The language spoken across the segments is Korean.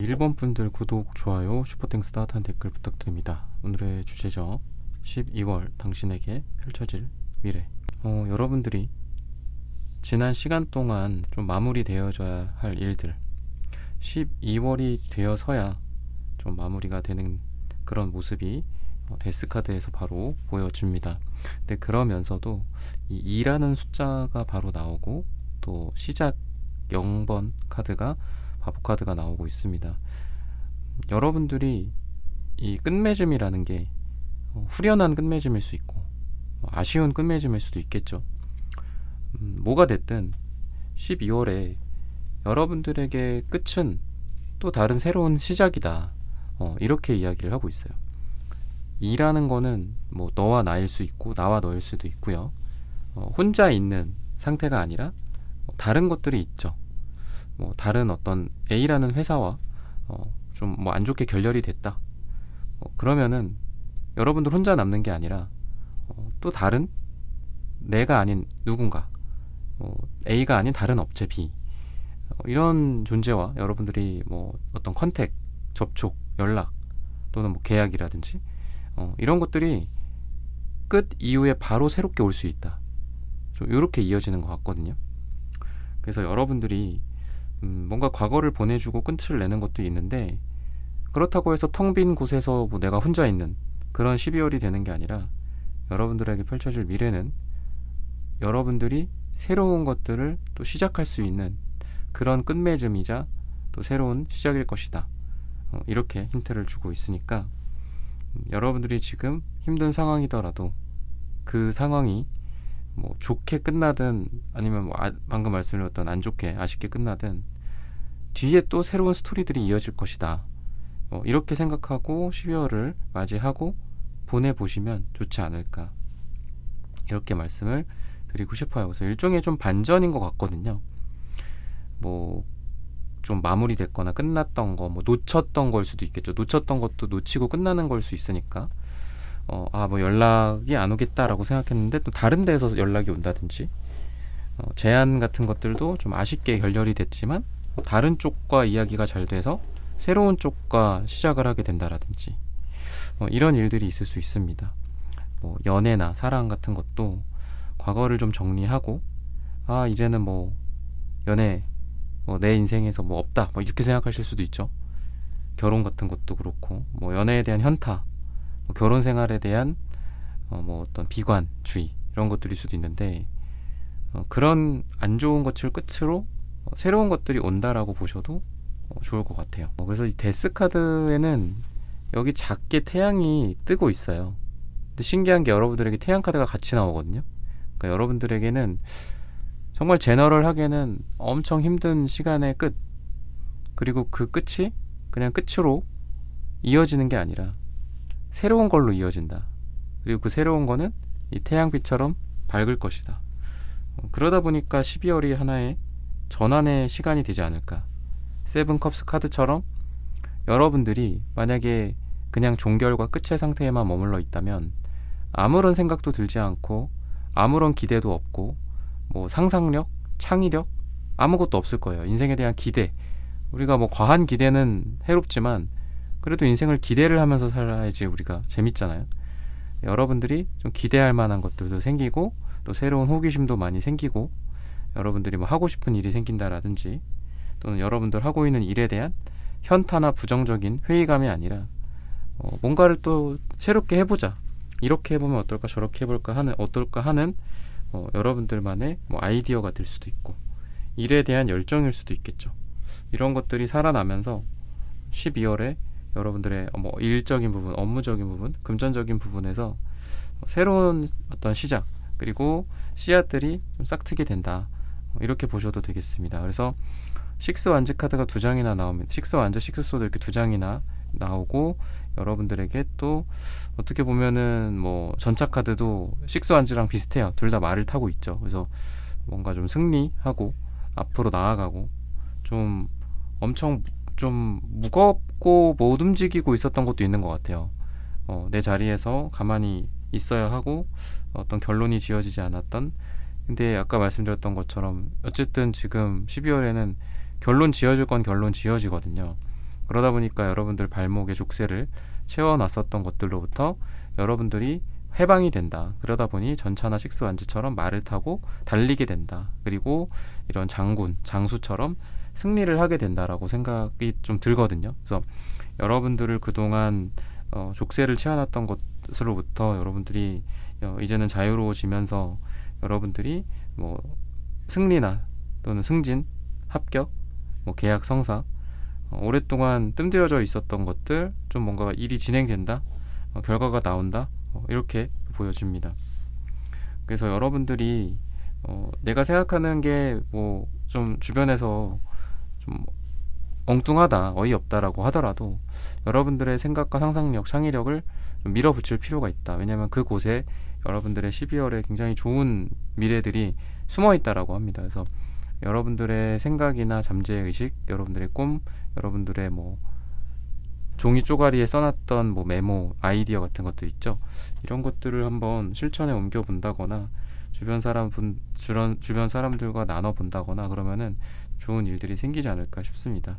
1번 분들 구독, 좋아요, 슈퍼땡스 따뜻한 댓글 부탁드립니다. 오늘의 주제죠. 12월 당신에게 펼쳐질 미래. 여러분들이 지난 시간 동안 좀 마무리되어져야 할 일들, 12월이 되어서야 좀 마무리가 되는 그런 모습이 데스카드에서 바로 보여집니다. 근데 그러면서도 이 2라는 숫자가 바로 나오고 또 시작 0번 카드가 바보 카드가 나오고 있습니다. 여러분들이 이 끝맺음이라는 게 후련한 끝맺음일 수 있고 아쉬운 끝맺음일 수도 있겠죠. 뭐가 됐든 12월에 여러분들에게 끝은 또 다른 새로운 시작이다. 이렇게 이야기를 하고 있어요. 2라는 거는 뭐 너와 나일 수 있고 나와 너일 수도 있고요. 혼자 있는 상태가 아니라 다른 것들이 있죠. 뭐 다른 어떤 A라는 회사와 좀 뭐 안 좋게 결렬이 됐다. 그러면은 여러분들 혼자 남는 게 아니라 또 다른 내가 아닌 누군가, A가 아닌 다른 업체 B, 이런 존재와 여러분들이 뭐 어떤 컨택, 접촉, 연락 또는 뭐 계약이라든지 이런 것들이 끝 이후에 바로 새롭게 올 수 있다. 좀 이렇게 이어지는 것 같거든요. 그래서 여러분들이 뭔가 과거를 보내주고 끝을 내는 것도 있는데, 그렇다고 해서 텅 빈 곳에서 뭐 내가 혼자 있는 그런 12월이 되는 게 아니라 여러분들에게 펼쳐질 미래는 여러분들이 새로운 것들을 또 시작할 수 있는 그런 끝맺음이자 또 새로운 시작일 것이다. 이렇게 힌트를 주고 있으니까 여러분들이 지금 힘든 상황이더라도 그 상황이 뭐 좋게 끝나든 아니면 뭐 방금 말씀드렸던 안 좋게 아쉽게 끝나든 뒤에 또 새로운 스토리들이 이어질 것이다. 이렇게 생각하고 12월을 맞이하고 보내보시면 좋지 않을까, 이렇게 말씀을 드리고 싶어요. 그래서 일종의 좀 반전인 것 같거든요. 뭐 좀 마무리됐거나 끝났던 거, 뭐 놓쳤던 걸 수도 있겠죠. 놓쳤던 것도 놓치고 끝나는 걸 수 있으니까 뭐 연락이 안 오겠다라고 생각했는데 또 다른 데에서 연락이 온다든지, 제안 같은 것들도 좀 아쉽게 결렬이 됐지만 다른 쪽과 이야기가 잘 돼서 새로운 쪽과 시작을 하게 된다라든지, 이런 일들이 있을 수 있습니다. 뭐 연애나 사랑 같은 것도 과거를 좀 정리하고 이제는 뭐 연애 내 인생에서 뭐 없다, 뭐 이렇게 생각하실 수도 있죠. 결혼 같은 것도 그렇고, 뭐 연애에 대한 현타, 뭐 결혼 생활에 대한 뭐 어떤 비관주의, 이런 것들일 수도 있는데, 그런 안 좋은 것을 끝으로 새로운 것들이 온다라고 보셔도 좋을 것 같아요. 그래서 이 데스 카드에는 여기 작게 태양이 뜨고 있어요. 근데 신기한 게 여러분들에게 태양 카드가 같이 나오거든요. 그러니까 여러분들에게는 정말 제너럴하게는 엄청 힘든 시간의 끝, 그리고 그 끝이 그냥 끝으로 이어지는 게 아니라 새로운 걸로 이어진다. 그리고 그 새로운 거는 이 태양빛처럼 밝을 것이다. 그러다 보니까 12월이 하나의 전환의 시간이 되지 않을까. 세븐 컵스 카드처럼 여러분들이 만약에 그냥 종결과 끝의 상태에만 머물러 있다면 아무런 생각도 들지 않고 아무런 기대도 없고 뭐 상상력, 창의력 아무것도 없을 거예요. 인생에 대한 기대, 우리가 뭐 과한 기대는 해롭지만 그래도 인생을 기대를 하면서 살아야지 우리가 재밌잖아요. 여러분들이 좀 기대할 만한 것들도 생기고 또 새로운 호기심도 많이 생기고, 여러분들이 뭐 하고 싶은 일이 생긴다라든지, 또는 여러분들 하고 있는 일에 대한 현타나 부정적인 회의감이 아니라 뭔가를 또 새롭게 해보자, 이렇게 해보면 어떨까, 저렇게 해볼까 하는 여러분들만의 뭐 아이디어가 될 수도 있고 일에 대한 열정일 수도 있겠죠. 이런 것들이 살아나면서 12월에 여러분들의 뭐 일적인 부분, 업무적인 부분, 금전적인 부분에서 새로운 어떤 시작, 그리고 씨앗들이 좀 싹트게 된다, 이렇게 보셔도 되겠습니다. 그래서 식스 완즈 카드가 2장이나 나옵니다. 식스 완즈, 식스 소드 이렇게 2장이나 나오고, 여러분들에게 또 어떻게 보면은 뭐 전차 카드도 식스 완즈랑 비슷해요. 둘 다 말을 타고 있죠. 그래서 뭔가 좀 승리하고 앞으로 나아가고, 좀 엄청 좀 무겁고 못 움직이고 있었던 것도 있는 것 같아요. 내 자리에서 가만히 있어야 하고 어떤 결론이 지어지지 않았던, 근데 아까 말씀드렸던 것처럼 어쨌든 지금 12월에는 결론 지어질 건 결론 지어지거든요. 그러다 보니까 여러분들 발목에 족쇄를 채워놨었던 것들로부터 여러분들이 해방이 된다. 그러다 보니 전차나 식스완즈처럼 말을 타고 달리게 된다. 그리고 이런 장군, 장수처럼 승리를 하게 된다라고 생각이 좀 들거든요. 그래서 여러분들을 그동안 족쇄를 채워놨던 것으로부터 여러분들이 이제는 자유로워지면서 여러분들이 뭐 승리나 또는 승진, 합격, 뭐 계약 성사, 오랫동안 뜸들여져 있었던 것들 좀 뭔가 일이 진행된다, 결과가 나온다, 이렇게 보여집니다. 그래서 여러분들이 내가 생각하는 게 뭐 좀 주변에서 좀 엉뚱하다, 어이없다라고 하더라도 여러분들의 생각과 상상력, 창의력을 좀 밀어붙일 필요가 있다. 왜냐하면 그곳에 여러분들의 12월에 굉장히 좋은 미래들이 숨어 있다라고 합니다. 그래서 여러분들의 생각이나 잠재의식, 여러분들의 꿈, 여러분들의 뭐 종이 쪼가리에 써놨던 뭐 메모, 아이디어 같은 것들 있죠. 이런 것들을 한번 실천에 옮겨 본다거나 주변 사람들과 나눠 본다거나 그러면은 좋은 일들이 생기지 않을까 싶습니다.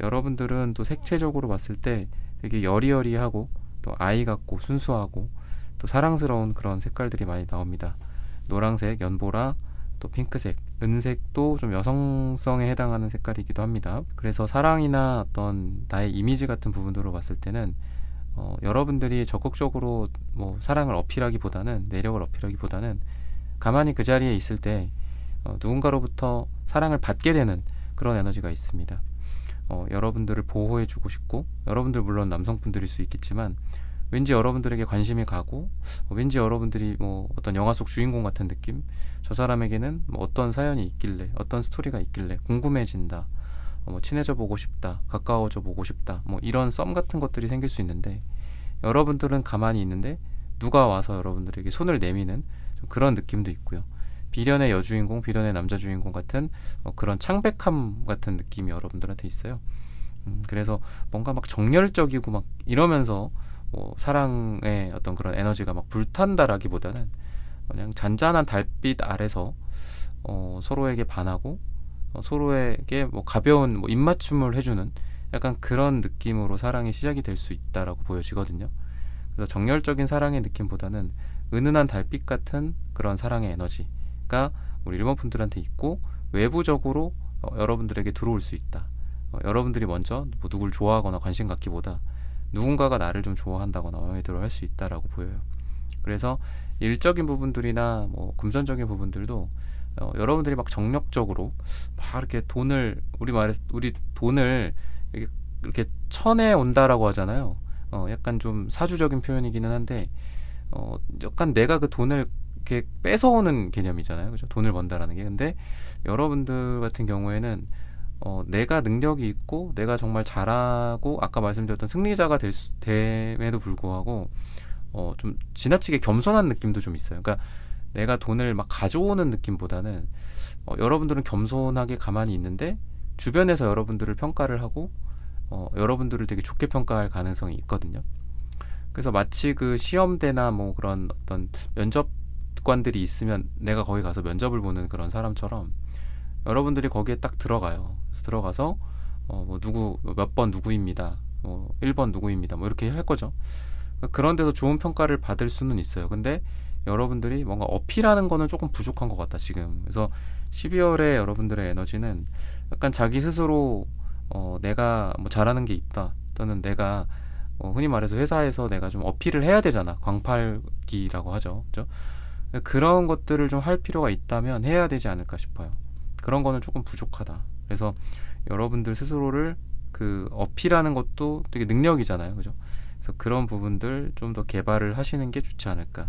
여러분들은 또 색채적으로 봤을 때 되게 여리여리하고 또 아이 같고 순수하고 또 사랑스러운 그런 색깔들이 많이 나옵니다. 노란색, 연보라, 또 핑크색, 은색도 좀 여성성에 해당하는 색깔이기도 합니다. 그래서 사랑이나 어떤 나의 이미지 같은 부분으로 봤을 때는 여러분들이 적극적으로 뭐 사랑을 어필하기보다는, 매력을 어필하기보다는 가만히 그 자리에 있을 때 누군가로부터 사랑을 받게 되는 그런 에너지가 있습니다. 여러분들을 보호해주고 싶고, 여러분들 물론 남성분들일 수 있겠지만 왠지 여러분들에게 관심이 가고, 왠지 여러분들이 뭐 어떤 영화 속 주인공 같은 느낌, 저 사람에게는 뭐 어떤 사연이 있길래, 어떤 스토리가 있길래 궁금해진다, 뭐 친해져 보고 싶다, 가까워져 보고 싶다, 뭐 이런 썸 같은 것들이 생길 수 있는데, 여러분들은 가만히 있는데 누가 와서 여러분들에게 손을 내미는 좀 그런 느낌도 있고요. 비련의 여주인공, 비련의 남자 주인공 같은 그런 창백함 같은 느낌이 여러분들한테 있어요. 그래서 뭔가 막 정열적이고 막 이러면서 사랑의 어떤 그런 에너지가 막 불탄다라기보다는 그냥 잔잔한 달빛 아래서 서로에게 반하고 서로에게 뭐 가벼운 뭐 입맞춤을 해주는 약간 그런 느낌으로 사랑이 시작이 될 수 있다라고 보여지거든요. 그래서 정열적인 사랑의 느낌보다는 은은한 달빛 같은 그런 사랑의 에너지가 우리 일본 분들한테 있고, 외부적으로 여러분들에게 들어올 수 있다. 여러분들이 먼저 뭐 누굴 좋아하거나 관심 갖기보다 누군가가 나를 좀 좋아한다거나 마음에 들어 할 수 있다라고 보여요. 그래서 일적인 부분들이나 뭐 금전적인 부분들도 여러분들이 막 정력적으로 막 이렇게 돈을, 우리 돈을 이렇게 쳐내 온다라고 하잖아요. 약간 좀 사주적인 표현이기는 한데 약간 내가 그 돈을 이렇게 뺏어오는 개념이잖아요. 그죠? 돈을 번다라는 게. 근데 여러분들 같은 경우에는 내가 능력이 있고 내가 정말 잘하고 아까 말씀드렸던 승리자가 됨에도 불구하고 좀 지나치게 겸손한 느낌도 좀 있어요. 그러니까 내가 돈을 막 가져오는 느낌보다는 여러분들은 겸손하게 가만히 있는데 주변에서 여러분들을 평가를 하고 여러분들을 되게 좋게 평가할 가능성이 있거든요. 그래서 마치 그 시험대나 뭐 그런 어떤 면접관들이 있으면 내가 거기 가서 면접을 보는 그런 사람처럼 여러분들이 거기에 딱 들어가요. 그래서 들어가서 뭐 누구 몇 번 누구입니다. 1번 누구입니다. 뭐 이렇게 할 거죠. 그런 데서 좋은 평가를 받을 수는 있어요. 근데 여러분들이 뭔가 어필하는 거는 조금 부족한 것 같다 지금. 그래서 12월에 여러분들의 에너지는 약간 자기 스스로 내가 뭐 잘하는 게 있다, 또는 내가 흔히 말해서 회사에서 내가 좀 어필을 해야 되잖아. 광팔기라고 하죠. 그죠? 그런 것들을 좀 할 필요가 있다면 해야 되지 않을까 싶어요. 그런 거는 조금 부족하다. 그래서 여러분들 스스로를 그 어필하는 것도 되게 능력이잖아요. 그죠? 그래서 그런 부분들 좀 더 개발을 하시는 게 좋지 않을까.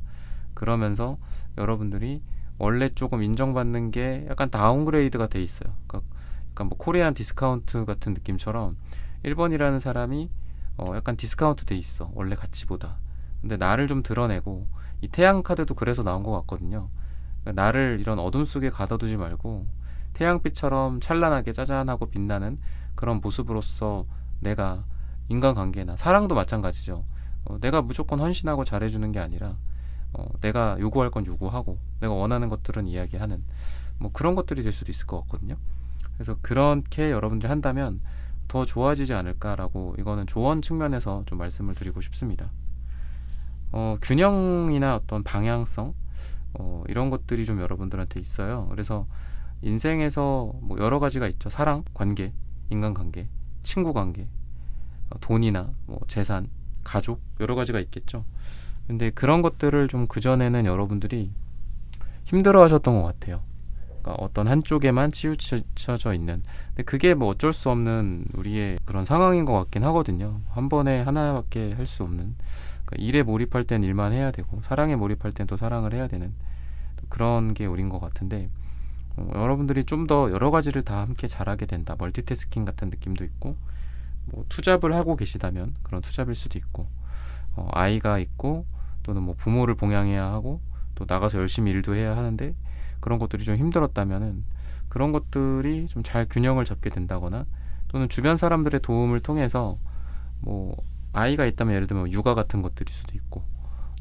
그러면서 여러분들이 원래 조금 인정받는 게 약간 다운그레이드가 돼 있어요. 그러니까 약간 뭐 코리안 디스카운트 같은 느낌처럼 1번이라는 사람이 약간 디스카운트 돼 있어. 원래 가치보다. 근데 나를 좀 드러내고, 이 태양 카드도 그래서 나온 것 같거든요. 그러니까 나를 이런 어둠 속에 가둬두지 말고 태양빛처럼 찬란하게 짜잔하고 빛나는 그런 모습으로서 내가 인간관계나 사랑도 마찬가지죠. 내가 무조건 헌신하고 잘해주는 게 아니라 내가 요구할 건 요구하고 내가 원하는 것들은 이야기하는 뭐 그런 것들이 될 수도 있을 것 같거든요. 그래서 그렇게 여러분들이 한다면 더 좋아지지 않을까라고, 이거는 조언 측면에서 좀 말씀을 드리고 싶습니다. 균형이나 어떤 방향성, 이런 것들이 좀 여러분들한테 있어요. 그래서 인생에서 뭐 여러 가지가 있죠. 사랑, 관계, 인간관계, 친구관계, 돈이나 뭐 재산, 가족, 여러 가지가 있겠죠. 근데 그런 것들을 좀 그전에는 여러분들이 힘들어 하셨던 것 같아요. 그러니까 어떤 한쪽에만 치우쳐져 있는. 근데 그게 뭐 어쩔 수 없는 우리의 그런 상황인 것 같긴 하거든요. 한 번에 하나밖에 할 수 없는. 그러니까 일에 몰입할 땐 일만 해야 되고, 사랑에 몰입할 땐 또 사랑을 해야 되는 그런 게 우린 것 같은데, 여러분들이 좀 더 여러 가지를 다 함께 잘하게 된다. 멀티태스킹 같은 느낌도 있고, 뭐 투잡을 하고 계시다면 그런 투잡일 수도 있고, 아이가 있고, 또는 뭐 부모를 봉양해야 하고, 또 나가서 열심히 일도 해야 하는데, 그런 것들이 좀 힘들었다면은 그런 것들이 좀 잘 균형을 잡게 된다거나, 또는 주변 사람들의 도움을 통해서 뭐 아이가 있다면 예를 들면 육아 같은 것들일 수도 있고,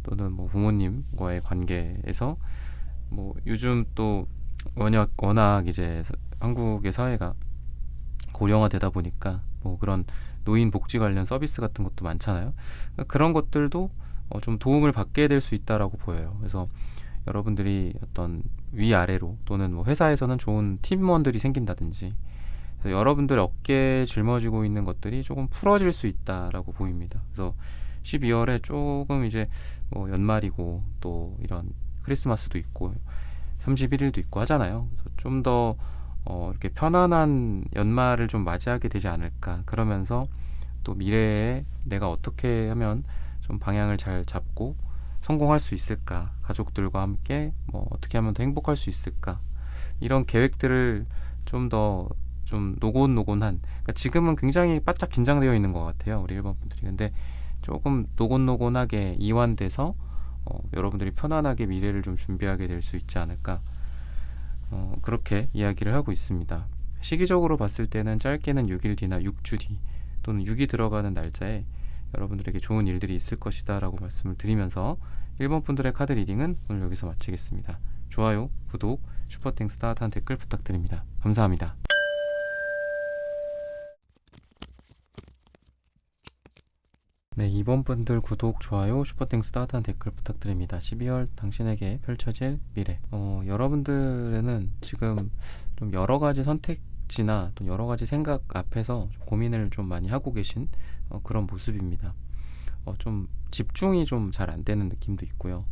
또는 뭐 부모님과의 관계에서 뭐 요즘 또 워낙 이제 한국의 사회가 고령화되다 보니까 뭐 그런 노인 복지 관련 서비스 같은 것도 많잖아요. 그런 것들도 좀 도움을 받게 될 수 있다라고 보여요. 그래서 여러분들이 어떤 위아래로, 또는 뭐 회사에서는 좋은 팀원들이 생긴다든지, 그래서 여러분들 어깨에 짊어지고 있는 것들이 조금 풀어질 수 있다라고 보입니다. 그래서 12월에 조금 이제 뭐 연말이고, 또 이런 크리스마스도 있고 31일도 있고 하잖아요. 그래서 좀 더 이렇게 편안한 연말을 좀 맞이하게 되지 않을까. 그러면서 또 미래에 내가 어떻게 하면 좀 방향을 잘 잡고 성공할 수 있을까, 가족들과 함께 뭐 어떻게 하면 더 행복할 수 있을까, 이런 계획들을 좀 더 좀 노곤노곤한, 그러니까 지금은 굉장히 바짝 긴장되어 있는 것 같아요, 우리 일본 분들이. 근데 조금 노곤노곤하게 이완돼서 여러분들이 편안하게 미래를 좀 준비하게 될 수 있지 않을까, 그렇게 이야기를 하고 있습니다. 시기적으로 봤을 때는 짧게는 6일 뒤나 6주 뒤, 또는 6이 들어가는 날짜에 여러분들에게 좋은 일들이 있을 것이다 라고 말씀을 드리면서, 일본 분들의 카드 리딩은 오늘 여기서 마치겠습니다. 좋아요, 구독, 슈퍼땡스 따뜻한 댓글 부탁드립니다. 감사합니다. 네, 이번 분들 구독, 좋아요, 슈퍼땡스 따뜻한 댓글 부탁드립니다. 12월 당신에게 펼쳐질 미래. 여러분들은 지금 좀 여러 가지 선택지나 또 여러 가지 생각 앞에서 좀 고민을 좀 많이 하고 계신 그런 모습입니다. 좀 집중이 좀 잘 안 되는 느낌도 있고요.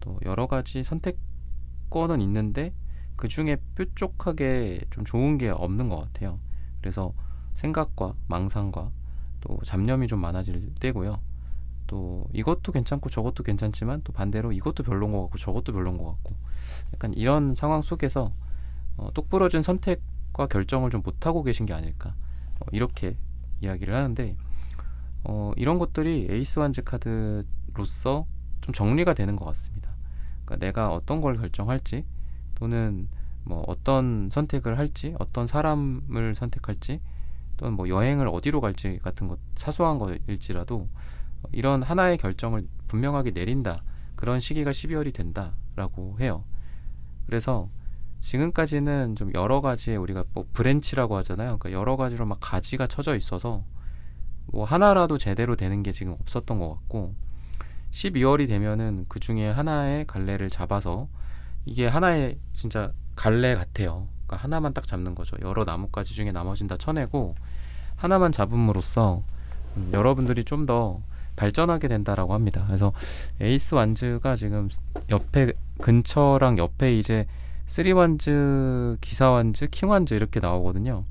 또 여러 가지 선택권은 있는데 그 중에 뾰족하게 좀 좋은 게 없는 것 같아요. 그래서 생각과 망상과 또 잡념이 좀 많아질 때고요. 또 이것도 괜찮고 저것도 괜찮지만 또 반대로 이것도 별론 것 같고 저것도 별론 것 같고, 약간 이런 상황 속에서 똑부러진 선택과 결정을 좀 못하고 계신 게 아닐까, 이렇게 이야기를 하는데, 이런 것들이 에이스 완즈 카드로서 좀 정리가 되는 것 같습니다. 그러니까 내가 어떤 걸 결정할지, 또는 뭐 어떤 선택을 할지, 어떤 사람을 선택할지, 또는 뭐 여행을 어디로 갈지 같은 것, 사소한 거일지라도 이런 하나의 결정을 분명하게 내린다, 그런 시기가 12월이 된다라고 해요. 그래서 지금까지는 좀 여러 가지의, 우리가 뭐 브랜치라고 하잖아요. 그러니까 여러 가지로 막 가지가 쳐져 있어서 뭐 하나라도 제대로 되는 게 지금 없었던 것 같고, 12월이 되면은 그 중에 하나의 갈래를 잡아서, 이게 하나의 진짜 갈래 같아요. 그러니까 하나만 딱 잡는 거죠. 여러 나뭇가지 중에 나머지는 다 쳐내고 하나만 잡음으로써 여러분들이 좀 더 발전하게 된다라고 합니다. 그래서 에이스 완즈가 지금 옆에, 근처랑 옆에 이제 3 완즈, 기사 완즈, 킹 완즈 이렇게 나오거든요.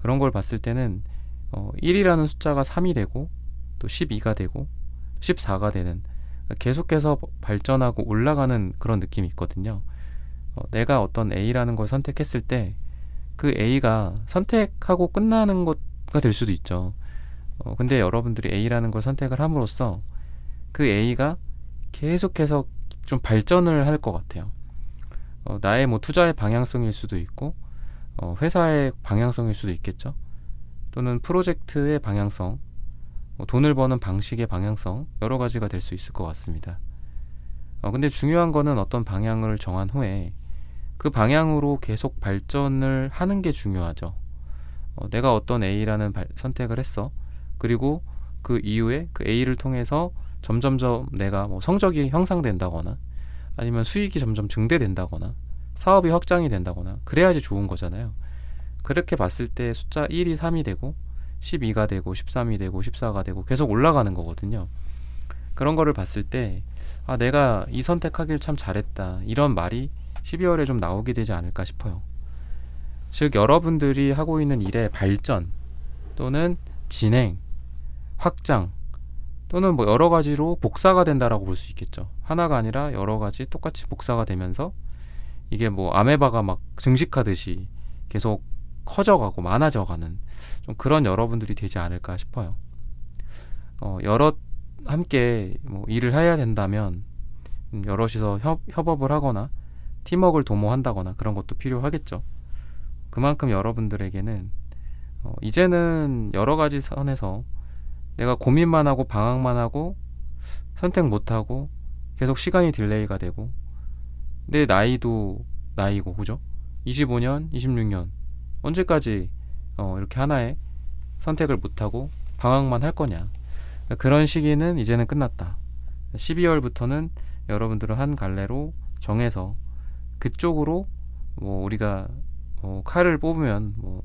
그런 걸 봤을 때는 1이라는 숫자가 3이 되고, 또 12가 되고 14가 되는, 계속해서 발전하고 올라가는 그런 느낌이 있거든요. 내가 어떤 A라는 걸 선택했을 때 그 A가 선택하고 끝나는 것가 될 수도 있죠. 근데 여러분들이 A라는 걸 선택을 함으로써 그 A가 계속해서 좀 발전을 할 것 같아요. 나의 뭐 투자의 방향성일 수도 있고, 회사의 방향성일 수도 있겠죠. 또는 프로젝트의 방향성, 돈을 버는 방식의 방향성, 여러 가지가 될 수 있을 것 같습니다. 근데 중요한 거는 어떤 방향을 정한 후에 그 방향으로 계속 발전을 하는 게 중요하죠. 내가 어떤 A라는 선택을 했어. 그리고 그 이후에 그 A를 통해서 점점점 내가 뭐 성적이 향상된다거나 아니면 수익이 점점 증대된다거나 사업이 확장이 된다거나 그래야지 좋은 거잖아요. 그렇게 봤을 때 숫자 1이 3이 되고 12가 되고 13이 되고 14가 되고 계속 올라가는 거거든요. 그런 거를 봤을 때 내가 이 선택하길 참 잘했다, 이런 말이 12월에 좀 나오게 되지 않을까 싶어요. 즉 여러분들이 하고 있는 일의 발전 또는 진행, 확장 또는 뭐 여러 가지로 복사가 된다라고 볼 수 있겠죠. 하나가 아니라 여러 가지 똑같이 복사가 되면서 이게 뭐 아메바가 막 증식하듯이 계속 커져가고 많아져가는 좀 그런 여러분들이 되지 않을까 싶어요. 여럿 함께 뭐 일을 해야 된다면 여럿이서 협업을 하거나 팀워크를 도모한다거나 그런 것도 필요하겠죠. 그만큼 여러분들에게는 이제는 여러 가지 선에서 내가 고민만 하고 방황만 하고 선택 못하고 계속 시간이 딜레이가 되고 내 나이도 나이고, 그죠? 25년, 26년 언제까지 이렇게 하나의 선택을 못하고 방황만 할 거냐. 그런 시기는 이제는 끝났다. 12월부터는 여러분들은 한 갈래로 정해서 그쪽으로 뭐 우리가 칼을 뽑으면 뭐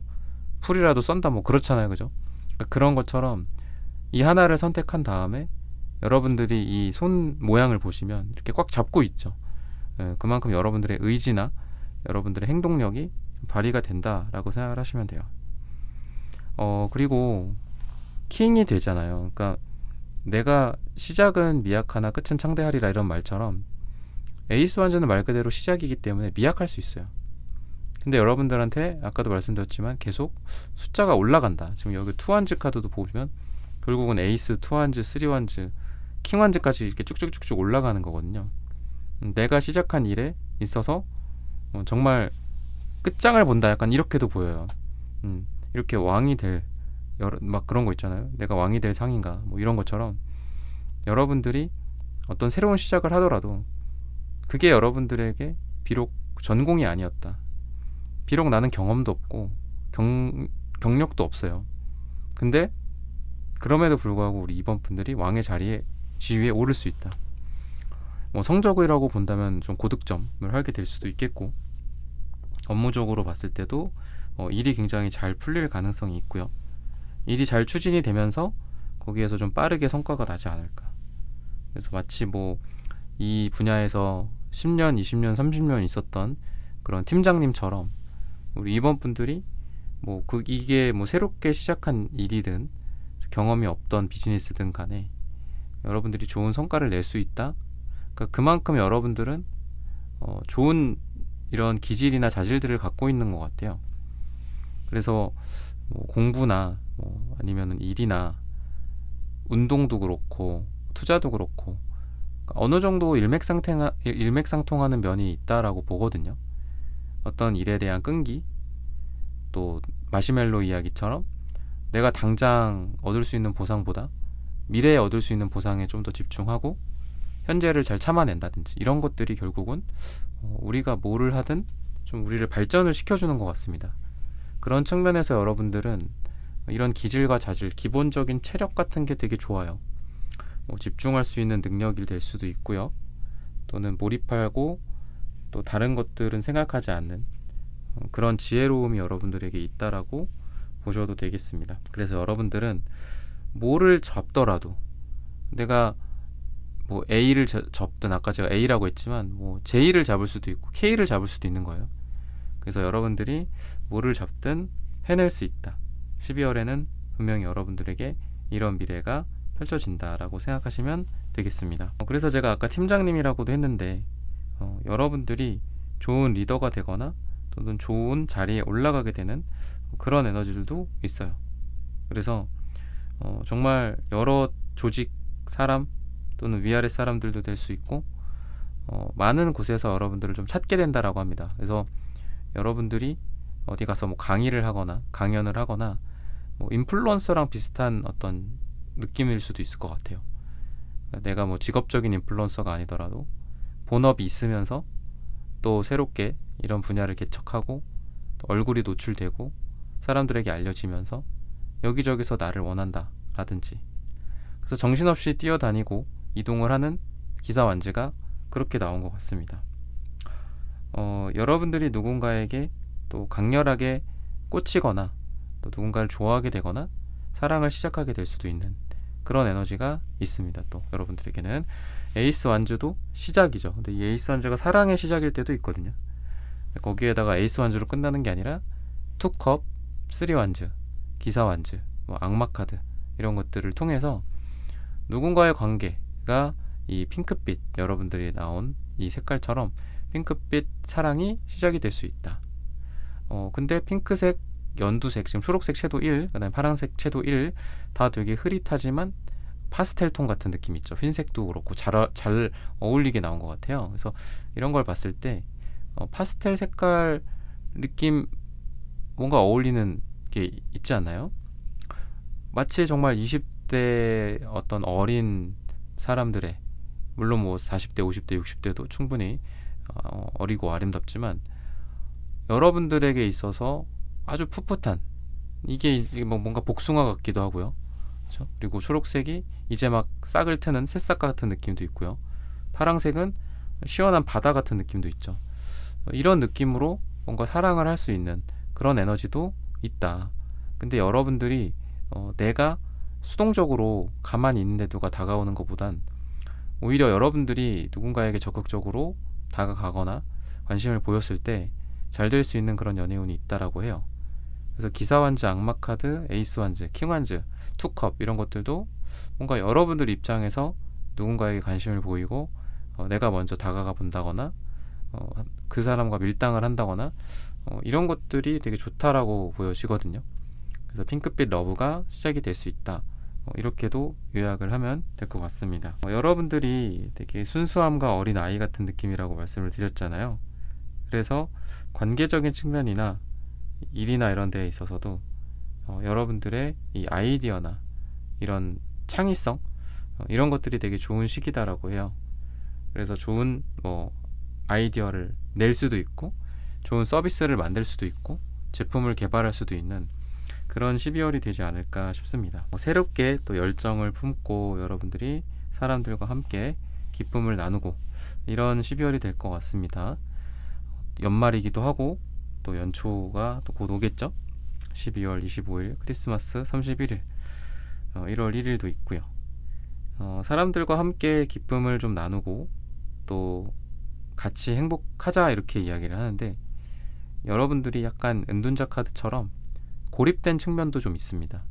풀이라도 썬다 뭐 그렇잖아요, 그죠? 그런 것처럼 이 하나를 선택한 다음에 여러분들이 이 손 모양을 보시면 이렇게 꽉 잡고 있죠. 그만큼 여러분들의 의지나 여러분들의 행동력이 발휘가 된다라고 생각을 하시면 돼요. 그리고 킹이 되잖아요. 그러니까 내가 시작은 미약하나 끝은 창대하리라, 이런 말처럼 에이스 완전은 말 그대로 시작이기 때문에 미약할 수 있어요. 근데 여러분들한테 아까도 말씀드렸지만 계속 숫자가 올라간다. 지금 여기 투완즈 카드도 보면 결국은 에이스, 투완즈, 쓰리완즈, 킹완즈까지 이렇게 쭉쭉쭉쭉 올라가는 거거든요. 내가 시작한 일에 있어서 정말 끝장을 본다, 약간 이렇게도 보여요. 이렇게 왕이 될 막 그런 거 있잖아요. 내가 왕이 될 상인가 뭐 이런 것처럼 여러분들이 어떤 새로운 시작을 하더라도 그게 여러분들에게 비록 전공이 아니었다, 비록 나는 경험도 없고 경력도 없어요. 근데 그럼에도 불구하고 우리 이번 분들이 왕의 자리에 지위에 오를 수 있다. 뭐 성적이라고 본다면 좀 고득점을 하게 될 수도 있겠고, 업무적으로 봤을 때도 일이 굉장히 잘 풀릴 가능성이 있고요. 일이 잘 추진이 되면서 거기에서 좀 빠르게 성과가 나지 않을까. 그래서 마치 뭐 이 분야에서 10년, 20년, 30년 있었던 그런 팀장님처럼 우리 이번 분들이 뭐 이게 뭐 새롭게 시작한 일이든 경험이 없던 비즈니스든 간에 여러분들이 좋은 성과를 낼 수 있다. 그러니까 그만큼 여러분들은 좋은 이런 기질이나 자질들을 갖고 있는 것 같아요. 그래서 뭐 공부나 뭐 아니면은 일이나 운동도 그렇고 투자도 그렇고 어느 정도 일맥상통하는 면이 있다라고 보거든요. 어떤 일에 대한 끈기, 또 마시멜로 이야기처럼 내가 당장 얻을 수 있는 보상보다 미래에 얻을 수 있는 보상에 좀 더 집중하고 현재를 잘 참아낸다든지 이런 것들이 결국은 우리가 뭐를 하든 좀 우리를 발전을 시켜주는 것 같습니다. 그런 측면에서 여러분들은 이런 기질과 자질, 기본적인 체력 같은 게 되게 좋아요. 뭐 집중할 수 있는 능력이 될 수도 있고요. 또는 몰입하고 또 다른 것들은 생각하지 않는 그런 지혜로움이 여러분들에게 있다라고 보셔도 되겠습니다. 그래서 여러분들은 뭐를 잡더라도 내가 뭐 A를 접든, 아까 제가 A라고 했지만 뭐 J를 잡을 수도 있고 K를 잡을 수도 있는 거예요. 그래서 여러분들이 뭐를 잡든 해낼 수 있다. 12월에는 분명히 여러분들에게 이런 미래가 펼쳐진다라고 생각하시면 되겠습니다. 그래서 제가 아까 팀장님이라고도 했는데 여러분들이 좋은 리더가 되거나 또는 좋은 자리에 올라가게 되는 그런 에너지들도 있어요. 그래서 정말 여러 조직, 사람 또는 위아래 사람들도 될 수 있고 많은 곳에서 여러분들을 좀 찾게 된다라고 합니다. 그래서 여러분들이 어디 가서 뭐 강의를 하거나 강연을 하거나 뭐 인플루언서랑 비슷한 어떤 느낌일 수도 있을 것 같아요. 그러니까 내가 뭐 직업적인 인플루언서가 아니더라도 본업이 있으면서 또 새롭게 이런 분야를 개척하고 또 얼굴이 노출되고 사람들에게 알려지면서 여기저기서 나를 원한다 라든지, 그래서 정신없이 뛰어다니고 이동을 하는 기사 완즈가 그렇게 나온 것 같습니다. 여러분들이 누군가에게 또 강렬하게 꽂히거나 또 누군가를 좋아하게 되거나 사랑을 시작하게 될 수도 있는 그런 에너지가 있습니다. 또 여러분들에게는 에이스 완즈도 시작이죠. 근데 이 에이스 완즈가 사랑의 시작일 때도 있거든요. 거기에다가 에이스 완즈로 끝나는 게 아니라 투컵, 쓰리 완즈, 기사 완즈, 뭐 악마 카드 이런 것들을 통해서 누군가의 관계가 이 핑크빛, 여러분들이 나온 이 색깔처럼 핑크빛 사랑이 시작이 될 수 있다. 근데 핑크색, 연두색, 지금 초록색 섀도우 1, 그 다음에 파란색 섀도우 1 다 되게 흐릿하지만 파스텔 톤 같은 느낌 있죠. 흰색도 그렇고 잘 어울리게 나온 것 같아요. 그래서 이런 걸 봤을 때 파스텔 색깔 느낌 뭔가 어울리는 게 있지 않나요? 마치 정말 20대 어떤 어린 사람들의, 물론 뭐 40대, 50대, 60대도 충분히 어리고 아름답지만 여러분들에게 있어서 아주 풋풋한, 이게 뭐 뭔가 복숭아 같기도 하고요. 그렇죠? 그리고 초록색이 이제 막 싹을 트는 새싹 같은 느낌도 있고요. 파란색은 시원한 바다 같은 느낌도 있죠. 이런 느낌으로 뭔가 사랑을 할 수 있는 그런 에너지도 있다. 근데 여러분들이 내가 수동적으로 가만히 있는데 누가 다가오는 것보단 오히려 여러분들이 누군가에게 적극적으로 다가가거나 관심을 보였을 때 잘 될 수 있는 그런 연애운이 있다라고 해요. 그래서 기사 완즈, 악마 카드, 에이스 완즈, 킹 완즈, 투컵 이런 것들도 뭔가 여러분들 입장에서 누군가에게 관심을 보이고 내가 먼저 다가가 본다거나 그 사람과 밀당을 한다거나 이런 것들이 되게 좋다라고 보여지거든요. 그래서 핑크빛 러브가 시작이 될 수 있다. 이렇게도 요약을 하면 될 것 같습니다. 여러분들이 되게 순수함과 어린 아이 같은 느낌이라고 말씀을 드렸잖아요. 그래서 관계적인 측면이나 일이나 이런 데에 있어서도 여러분들의 이 아이디어나 이런 창의성 이런 것들이 되게 좋은 시기다라고 해요. 그래서 좋은 뭐 아이디어를 낼 수도 있고 좋은 서비스를 만들 수도 있고 제품을 개발할 수도 있는 그런 12월이 되지 않을까 싶습니다. 새롭게 또 열정을 품고 여러분들이 사람들과 함께 기쁨을 나누고 이런 12월이 될 것 같습니다. 연말이기도 하고 또 연초가 또 곧 오겠죠. 12월 25일 크리스마스 31일 1월 1일도 있고요. 사람들과 함께 기쁨을 좀 나누고 또 같이 행복하자 이렇게 이야기를 하는데 여러분들이 약간 은둔자 카드처럼 고립된 측면도 좀 있습니다.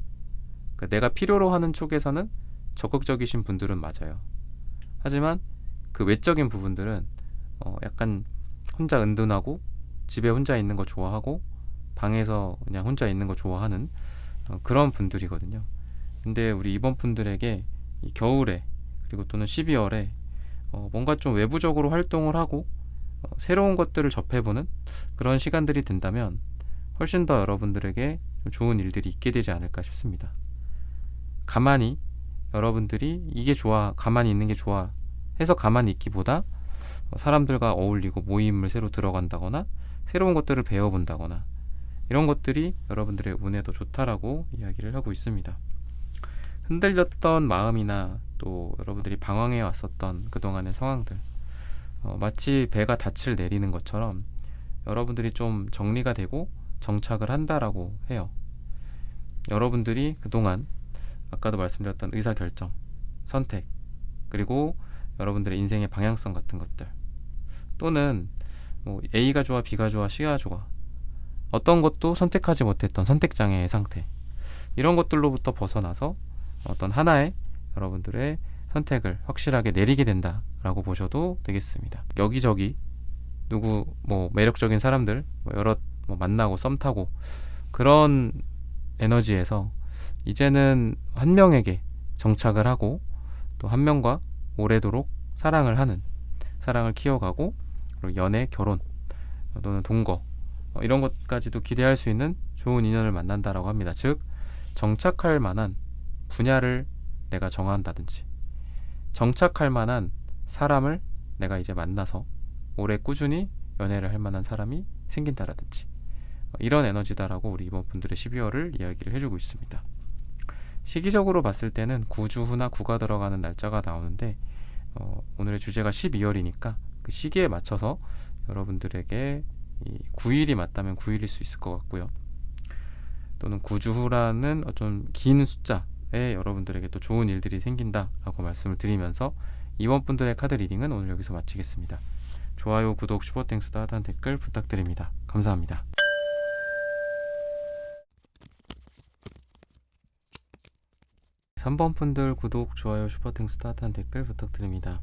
그러니까 내가 필요로 하는 쪽에서는 적극적이신 분들은 맞아요. 하지만 그 외적인 부분들은 약간 혼자 은둔하고 집에 혼자 있는 거 좋아하고 방에서 그냥 혼자 있는 거 좋아하는 그런 분들이거든요. 근데 우리 이번 분들에게 이 겨울에 그리고 또는 12월에 뭔가 좀 외부적으로 활동을 하고 새로운 것들을 접해보는 그런 시간들이 된다면 훨씬 더 여러분들에게 좀 좋은 일들이 있게 되지 않을까 싶습니다. 가만히 여러분들이 이게 좋아, 가만히 있는 게 좋아 해서 가만히 있기보다 사람들과 어울리고 모임을 새로 들어간다거나 새로운 것들을 배워본다거나 이런 것들이 여러분들의 운에도 좋다라고 이야기를 하고 있습니다. 흔들렸던 마음이나 또 여러분들이 방황해 왔었던 그동안의 상황들 마치 배가 닻을 내리는 것처럼 여러분들이 좀 정리가 되고 정착을 한다라고 해요. 여러분들이 그동안 아까도 말씀드렸던 의사결정, 선택 그리고 여러분들의 인생의 방향성 같은 것들 또는 뭐 A가 좋아, B가 좋아, C가 좋아 어떤 것도 선택하지 못했던 선택장애의 상태 이런 것들로부터 벗어나서 어떤 하나의 여러분들의 선택을 확실하게 내리게 된다라고 보셔도 되겠습니다. 여기저기 누구 뭐 매력적인 사람들 여러 만나고 썸 타고 그런 에너지에서 이제는 한 명에게 정착을 하고 또 한 명과 오래도록 사랑을 하는 사랑을 키워가고 그리고 연애, 결혼 또는 동거 이런 것까지도 기대할 수 있는 좋은 인연을 만난다라고 합니다. 즉 정착할 만한 분야를 내가 정한다든지 정착할 만한 사람을 내가 이제 만나서 오래 꾸준히 연애를 할 만한 사람이 생긴다라든지 이런 에너지다라고 우리 이번 분들의 12월을 이야기를 해주고 있습니다. 시기적으로 봤을 때는 9주 후나 9가 들어가는 날짜가 나오는데 오늘의 주제가 12월이니까 그 시기에 맞춰서 여러분들에게 이 9일이 맞다면 9일일 수 있을 것 같고요. 또는 9주 후라는 좀 긴 숫자에 여러분들에게 또 좋은 일들이 생긴다라고 말씀을 드리면서 이번 분들의 카드 리딩은 오늘 여기서 마치겠습니다. 좋아요, 구독, 슈퍼땡스, 따뜻한 댓글 부탁드립니다. 감사합니다. 3번 분들 구독, 좋아요, 슈퍼땡스, 따뜻한 댓글 부탁드립니다.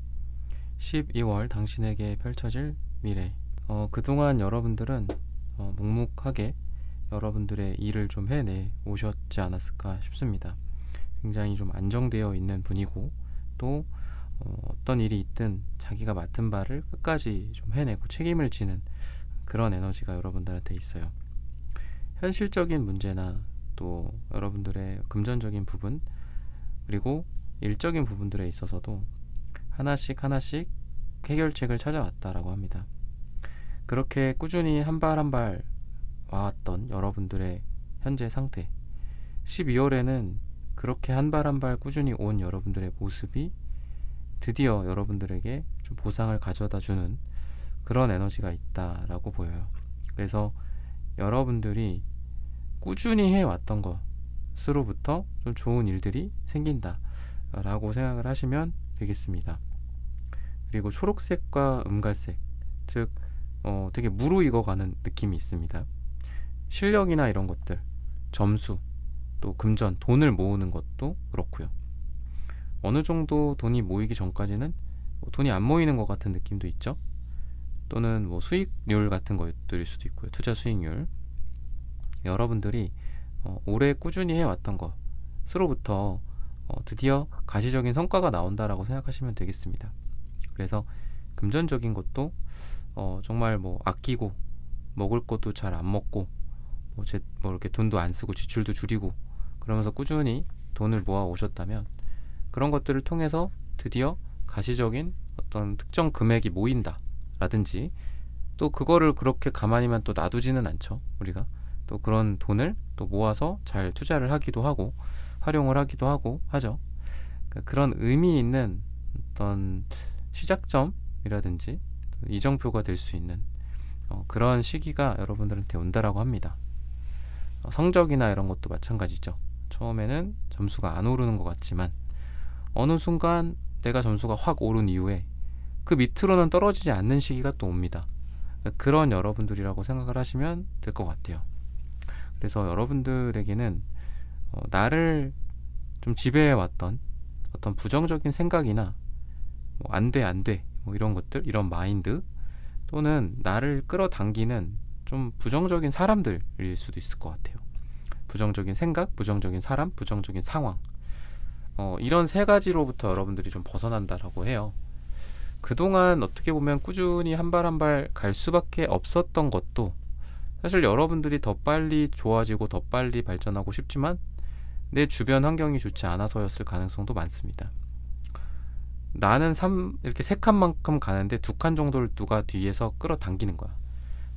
12월 당신에게 펼쳐질 미래. 그동안 여러분들은 묵묵하게 여러분들의 일을 좀 해내 오셨지 않았을까 싶습니다. 굉장히 좀 안정되어 있는 분이고 또 어떤 일이 있든 자기가 맡은 바를 끝까지 좀 해내고 책임을 지는 그런 에너지가 여러분들한테 있어요. 현실적인 문제나 또 여러분들의 금전적인 부분 그리고 일적인 부분들에 있어서도 하나씩 해결책을 찾아왔다라고 합니다. 그렇게 꾸준히 한 발 한 발 와왔던 여러분들의 현재 상태, 12월에는 그렇게 한 발 한 발 꾸준히 온 여러분들의 모습이 드디어 여러분들에게 좀 보상을 가져다주는 그런 에너지가 있다라고 보여요. 그래서 여러분들이 꾸준히 해왔던 것으로부터 좀 좋은 일들이 생긴다라고 생각을 하시면 되겠습니다. 그리고 초록색과 음갈색, 즉 되게 무르익어가는 느낌이 있습니다. 실력이나 이런 것들, 점수, 또 금전, 돈을 모으는 것도 그렇고요. 어느 정도 돈이 모이기 전까지는 돈이 안 모이는 것 같은 느낌도 있죠. 또는 수익률 같은 것들일 수도 있고요. 투자 수익률. 여러분들이 올해 꾸준히 해왔던 것으로부터 드디어 가시적인 성과가 나온다라고 생각하시면 되겠습니다. 그래서 금전적인 것도 정말 아끼고 먹을 것도 잘 안 먹고 이렇게 돈도 안 쓰고 지출도 줄이고 그러면서 꾸준히 돈을 모아 오셨다면 그런 것들을 통해서 드디어 가시적인 어떤 특정 금액이 모인다 라든지 또 그거를 그렇게 가만히만 또 놔두지는 않죠. 우리가 또 그런 돈을 또 모아서 잘 투자를 하기도 하고 활용을 하기도 하고 하죠. 그런 의미 있는 어떤 시작점이라든지 이정표가 될 수 있는 그런 시기가 여러분들한테 온다라고 합니다. 성적이나 이런 것도 마찬가지죠. 처음에는 점수가 안 오르는 것 같지만 어느 순간 내가 점수가 확 오른 이후에 그 밑으로는 떨어지지 않는 시기가 또 옵니다. 그런 여러분들이라고 생각을 하시면 될 것 같아요. 그래서 여러분들에게는 나를 좀 지배해왔던 어떤 부정적인 생각이나 안 돼 이런 것들, 이런 마인드 또는 나를 끌어당기는 좀 부정적인 사람들일 수도 있을 것 같아요. 부정적인 생각, 부정적인 사람, 부정적인 상황 이런 세 가지로부터 여러분들이 좀 벗어난다라고 해요. 그동안 어떻게 보면 꾸준히 한 발 한 발 갈 수밖에 없었던 것도 사실 여러분들이 더 빨리 좋아지고 더 빨리 발전하고 싶지만 내 주변 환경이 좋지 않아서였을 가능성도 많습니다. 나는 이렇게 3칸만큼 가는데 2칸 정도를 누가 뒤에서 끌어당기는 거야.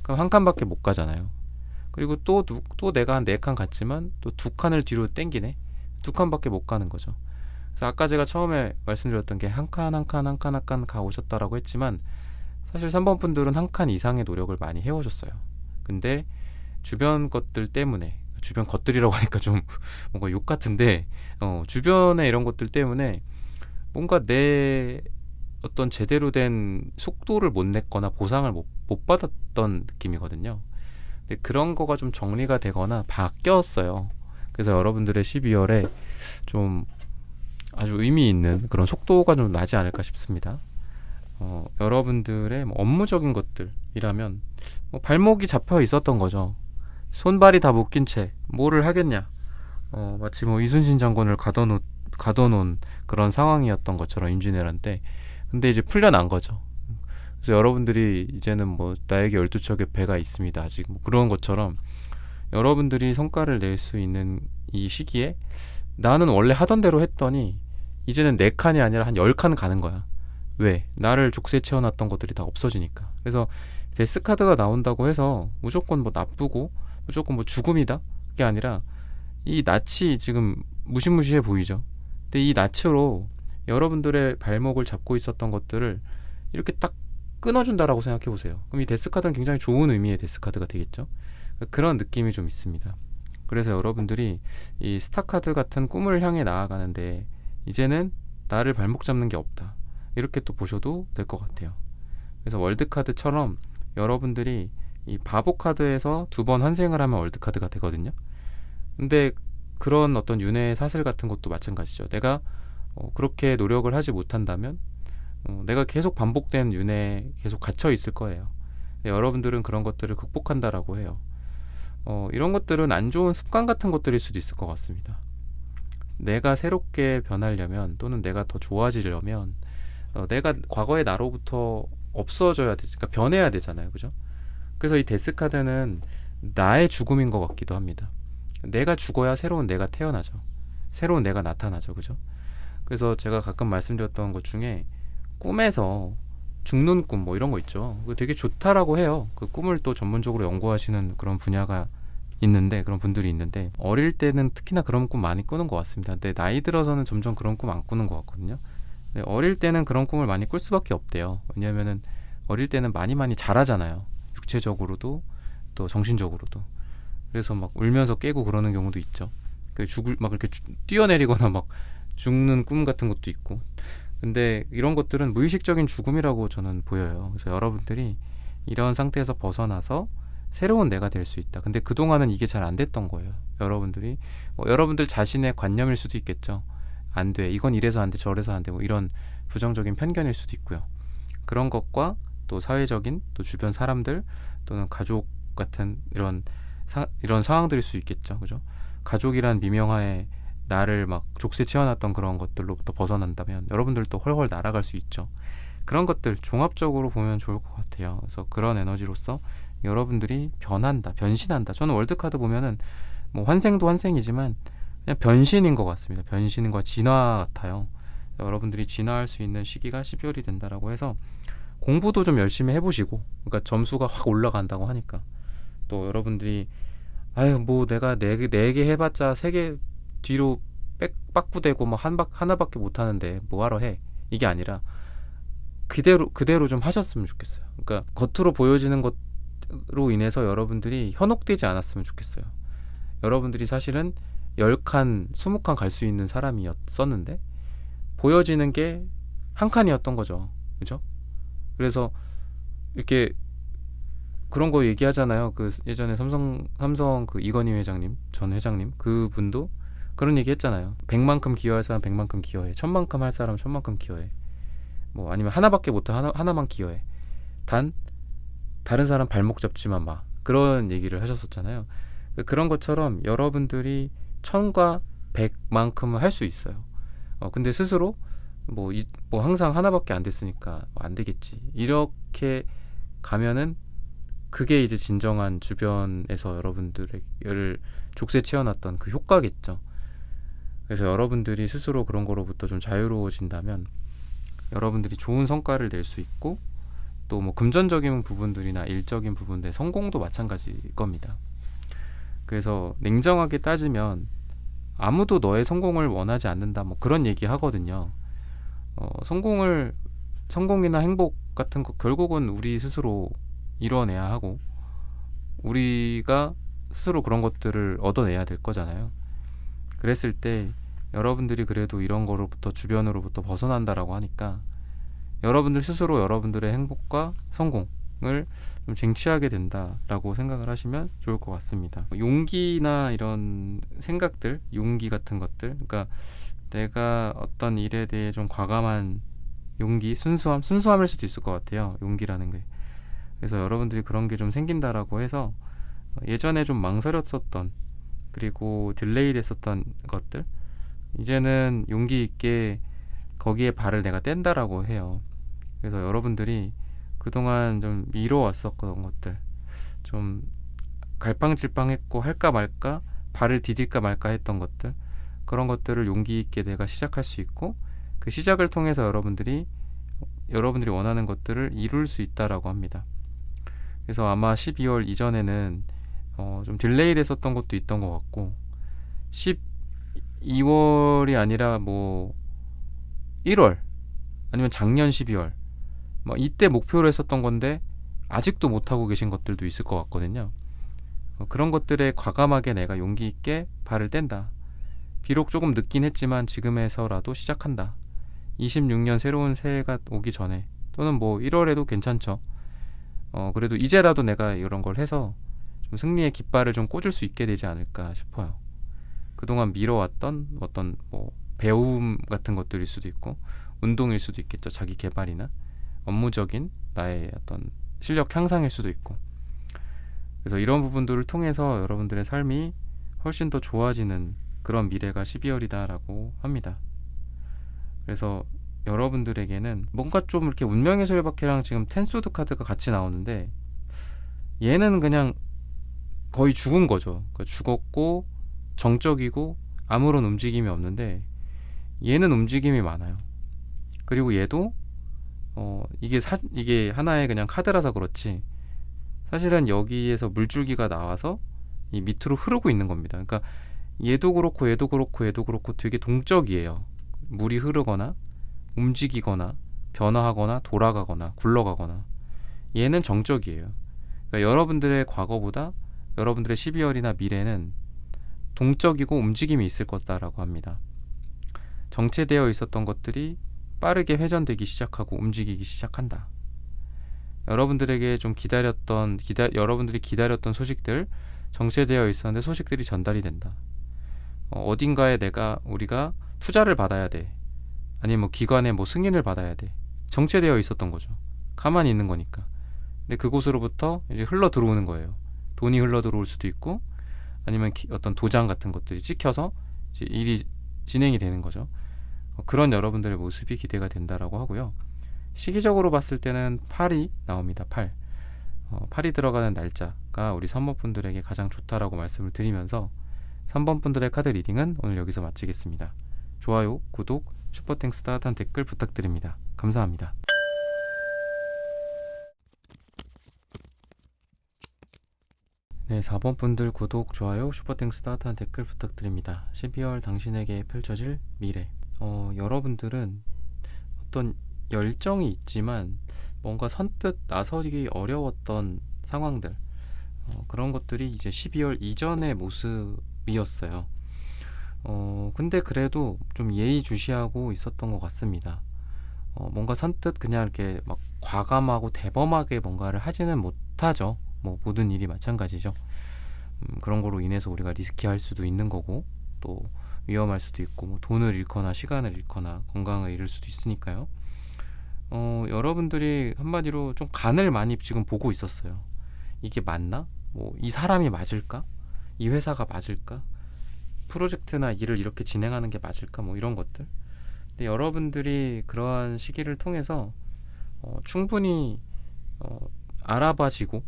그럼 1칸밖에 못 가잖아요. 그리고 또 내가 한 4칸 갔지만 또 2칸을 뒤로 땡기네. 2칸밖에 못 가는 거죠. 그래서 아까 제가 처음에 말씀드렸던 게 한 칸 가 오셨다라고 했지만 사실 3번 분들은 1칸 이상의 노력을 많이 해오셨어요. 근데 주변 것들 때문에, 주변 것들이라고 하니까 좀 뭔가 욕 같은데 주변의 이런 것들 때문에 뭔가 내 어떤 제대로 된 속도를 못 냈거나 보상을 못 받았던 느낌이거든요. 근데 그런 거가 좀 정리가 되거나 바뀌었어요. 그래서 여러분들의 12월에 좀 아주 의미 있는 그런 속도가 좀 나지 않을까 싶습니다. 여러분들의 업무적인 것들이라면 발목이 잡혀 있었던 거죠. 손발이 다 묶인 채 뭐를 하겠냐. 마치 이순신 장군을 가둬놓은 그런 상황이었던 것처럼 임진왜란 때. 근데 이제 풀려난 거죠. 그래서 여러분들이 이제는 나에게 12척의 배가 있습니다. 아직 그런 것처럼 여러분들이 성과를 낼 수 있는 이 시기에 나는 원래 하던 대로 했더니 이제는 4칸이 아니라 한 10칸 가는 거야. 왜? 나를 족쇄에 채워놨던 것들이 다 없어지니까. 그래서 데스카드가 나온다고 해서 무조건 나쁘고 무조건 뭐 죽음이다 그게 아니라 이 낯이 지금 무시무시해 보이죠. 근데 이 낯으로 여러분들의 발목을 잡고 있었던 것들을 이렇게 딱 끊어준다라고 생각해 보세요. 그럼 이 데스카드는 굉장히 좋은 의미의 데스카드가 되겠죠. 그런 느낌이 좀 있습니다. 그래서 여러분들이 이 스타카드 같은 꿈을 향해 나아가는데 이제는 나를 발목 잡는 게 없다, 이렇게 또 보셔도 될 것 같아요. 그래서 월드카드처럼 여러분들이 이 바보 카드에서 2번 환생을 하면 월드카드가 되거든요. 근데 그런 어떤 윤회의 사슬 같은 것도 마찬가지죠. 내가 그렇게 노력을 하지 못한다면 내가 계속 반복된 윤회에 계속 갇혀 있을 거예요. 여러분들은 그런 것들을 극복한다라고 해요. 이런 것들은 안 좋은 습관 같은 것들일 수도 있을 것 같습니다. 내가 새롭게 변하려면 또는 내가 더 좋아지려면 내가 과거의 나로부터 없어져야 되지, 그러니까 변해야 되잖아요, 그죠? 그래서 이 데스카드는 나의 죽음인 것 같기도 합니다. 내가 죽어야 새로운 내가 태어나죠. 새로운 내가 나타나죠, 그죠? 그래서 제가 가끔 말씀드렸던 것 중에 꿈에서 죽는 꿈 뭐 이런 거 있죠. 그거 되게 좋다라고 해요. 그 꿈을 또 전문적으로 연구하시는 그런 분야가 있는데, 그런 분들이 있는데, 어릴 때는 특히나 그런 꿈 많이 꾸는 것 같습니다. 근데 나이 들어서는 점점 그런 꿈 안 꾸는 것 같거든요. 근데 어릴 때는 그런 꿈을 많이 꿀 수밖에 없대요. 왜냐하면은 어릴 때는 많이 잘하잖아요. 육체적으로도 또 정신적으로도. 그래서 막 울면서 깨고 그러는 경우도 있죠. 막 이렇게 뛰어내리거나 막 죽는 꿈 같은 것도 있고. 근데 이런 것들은 무의식적인 죽음이라고 저는 보여요. 그래서 여러분들이 이런 상태에서 벗어나서 새로운 내가 될 수 있다. 근데 그동안은 이게 잘 안 됐던 거예요. 여러분들이 여러분들 자신의 관념일 수도 있겠죠. 안 돼, 이건 이래서 안 돼, 저래서 안 돼, 뭐 이런 부정적인 편견일 수도 있고요. 그런 것과 또 사회적인, 또 주변 사람들 또는 가족 같은 이런 상황들일 수 있겠죠. 그죠? 가족이란 미명하에 나를 막 족쇄 채워놨던 그런 것들로부터 벗어난다면 여러분들도 훨훨 날아갈 수 있죠. 그런 것들 종합적으로 보면 좋을 것 같아요. 그래서 그런 에너지로서 여러분들이 변한다, 변신한다. 저는 월드카드 보면은 뭐 환생도 환생이지만 그냥 변신인 것 같습니다. 변신과 진화 같아요. 여러분들이 진화할 수 있는 시기가 12월이 된다라고 해서 공부도 좀 열심히 해보시고, 그러니까 점수가 확 올라간다고 하니까 또 여러분들이 아유 뭐 내가 네 개 해봤자 3개 뒤로 빠꾸대고 뭐 하나밖에 못하는데 뭐하러 해, 이게 아니라 그대로 좀 하셨으면 좋겠어요. 그러니까 겉으로 보여지는 것으로 인해서 여러분들이 현혹되지 않았으면 좋겠어요. 여러분들이 사실은 10칸 20칸 갈 수 있는 사람이었었는데 보여지는 게 한 칸이었던 거죠. 그죠? 그래서 이렇게 그런 거 얘기하잖아요. 그 예전에 삼성 그 이건희 회장님, 전 회장님, 그분도 그런 얘기 했잖아요. 100만큼 기여할 사람 100만큼 기여해, 1000만큼 할 사람 1000만큼 기여해, 뭐 아니면 하나밖에 못해 하나만 기여해, 단 다른 사람 발목 잡지만 마, 그런 얘기를 하셨었잖아요. 그런 것처럼 여러분들이 1000과 100만큼은 할 수 있어요. 근데 스스로 뭐 항상 하나밖에 안 됐으니까 안 되겠지, 이렇게 가면은 그게 이제 진정한 주변에서 여러분들을 족쇄 채워놨던 그 효과겠죠. 그래서 여러분들이 스스로 그런 거로부터 좀 자유로워진다면 여러분들이 좋은 성과를 낼 수 있고, 또 뭐 금전적인 부분들이나 일적인 부분들 성공도 마찬가지일 겁니다. 그래서 냉정하게 따지면 아무도 너의 성공을 원하지 않는다, 뭐 그런 얘기 하거든요. 성공이나 행복 같은 거 결국은 우리 스스로 이뤄내야 하고 우리가 스스로 그런 것들을 얻어내야 될 거잖아요. 그랬을 때 여러분들이 그래도 이런 거로부터, 주변으로부터 벗어난다라고 하니까 여러분들 스스로 여러분들의 행복과 성공을 좀 쟁취하게 된다라고 생각을 하시면 좋을 것 같습니다. 용기나 이런 생각들, 용기 같은 것들, 그러니까 내가 어떤 일에 대해 좀 과감한 용기, 순수함일 수도 있을 것 같아요. 용기라는 게. 그래서 여러분들이 그런 게 좀 생긴다라고 해서 예전에 좀 망설였었던, 그리고 딜레이 됐었던 것들, 이제는 용기 있게 거기에 발을 내가 뗀다라고 해요. 그래서 여러분들이 그동안 좀 미뤄왔었던 것들, 좀 갈팡질팡했고 할까 말까, 발을 디딜까 말까 했던 것들, 그런 것들을 용기 있게 내가 시작할 수 있고, 그 시작을 통해서 여러분들이 원하는 것들을 이룰 수 있다라고 합니다. 그래서 아마 12월 이전에는 좀 딜레이 됐었던 것도 있던 것 같고 12월이 아니라 뭐 1월 아니면 작년 12월 뭐 이때 목표로 했었던 건데 아직도 못하고 계신 것들도 있을 것 같거든요. 그런 것들에 과감하게 내가 용기 있게 발을 뗀다. 비록 조금 늦긴 했지만 지금에서라도 시작한다. 26년 새로운 새해가 오기 전에 또는 뭐 1월에도 괜찮죠. 그래도 이제라도 내가 이런 걸 해서 좀 승리의 깃발을 좀 꽂을 수 있게 되지 않을까 싶어요. 그동안 미뤄왔던 어떤 뭐 배움 같은 것들일 수도 있고 운동일 수도 있겠죠. 자기 개발이나 업무적인 나의 어떤 실력 향상일 수도 있고. 그래서 이런 부분들을 통해서 여러분들의 삶이 훨씬 더 좋아지는 그런 미래가 12월이다라고 합니다. 그래서 여러분들에게는 뭔가 좀 이렇게 운명의 소리바퀴랑 지금 텐소드 카드가 같이 나오는데 얘는 그냥 거의 죽은 거죠. 그러니까 죽었고 정적이고 아무런 움직임이 없는데 얘는 움직임이 많아요. 그리고 얘도 이게 하나의 그냥 카드라서 그렇지 사실은 여기에서 물줄기가 나와서 이 밑으로 흐르고 있는 겁니다. 그러니까 얘도 그렇고 얘도 그렇고 얘도 그렇고 되게 동적이에요. 물이 흐르거나 움직이거나 변화하거나 돌아가거나 굴러가거나 얘는 정적이에요. 그러니까 여러분들의 과거보다 여러분들의 12월이나 미래는 동적이고 움직임이 있을 것이다라고 합니다. 정체되어 있었던 것들이 빠르게 회전되기 시작하고 움직이기 시작한다. 여러분들에게 좀 여러분들이 기다렸던 소식들 정체되어 있었는데 소식들이 전달이 된다. 어딘가에 우리가 투자를 받아야 돼. 아니면 뭐 기관의 뭐 승인을 받아야 돼. 정체되어 있었던 거죠. 가만히 있는 거니까. 근데 그곳으로부터 이제 흘러 들어오는 거예요. 돈이 흘러 들어올 수도 있고 아니면 어떤 도장 같은 것들이 찍혀서 이제 일이 진행이 되는 거죠. 그런 여러분들의 모습이 기대가 된다라고 하고요. 시기적으로 봤을 때는 8이 나옵니다. 8. 8이 들어가는 날짜가 우리 3번 분들에게 가장 좋다라고 말씀을 드리면서 3번 분들의 카드 리딩은 오늘 여기서 마치겠습니다. 좋아요, 구독, 슈퍼땡스 따뜻한 댓글 부탁드립니다. 감사합니다. 네, 4번 분들 구독, 좋아요, 슈퍼땡스 따뜻한 댓글 부탁드립니다. 12월 당신에게 펼쳐질 미래. 여러분들은 어떤 열정이 있지만 뭔가 선뜻 나서기 어려웠던 상황들 그런 것들이 이제 12월 이전의 모습이었어요. 근데 그래도 좀 예의주시하고 있었던 것 같습니다. 뭔가 선뜻 그냥 이렇게 막 과감하고 대범하게 뭔가를 하지는 못하죠. 뭐 모든 일이 마찬가지죠. 그런 거로 인해서 우리가 리스키할 수도 있는 거고 또 위험할 수도 있고 뭐 돈을 잃거나 시간을 잃거나 건강을 잃을 수도 있으니까요. 여러분들이 한마디로 좀 간을 많이 지금 보고 있었어요. 이게 맞나? 뭐 이 사람이 맞을까? 이 회사가 맞을까? 프로젝트나 일을 이렇게 진행하는 게 맞을까? 뭐 이런 것들. 근데 여러분들이 그러한 시기를 통해서 충분히 알아봐지고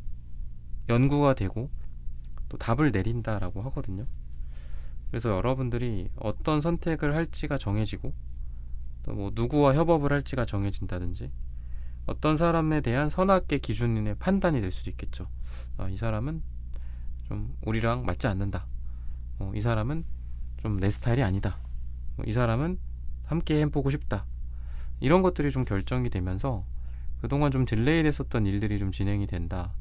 연구가 되고 또 답을 내린다라고 하거든요. 그래서 여러분들이 어떤 선택을 할지가 정해지고 또 뭐 누구와 협업을 할지가 정해진다든지 어떤 사람에 대한 선악계 기준의 판단이 될 수도 있겠죠. 이 사람은 좀 우리랑 맞지 않는다. 이 사람은 좀 내 스타일이 아니다. 이 사람은 함께 해보고 싶다. 이런 것들이 좀 결정이 되면서 그동안 좀 딜레이 됐었던 일들이 좀 진행이 된다.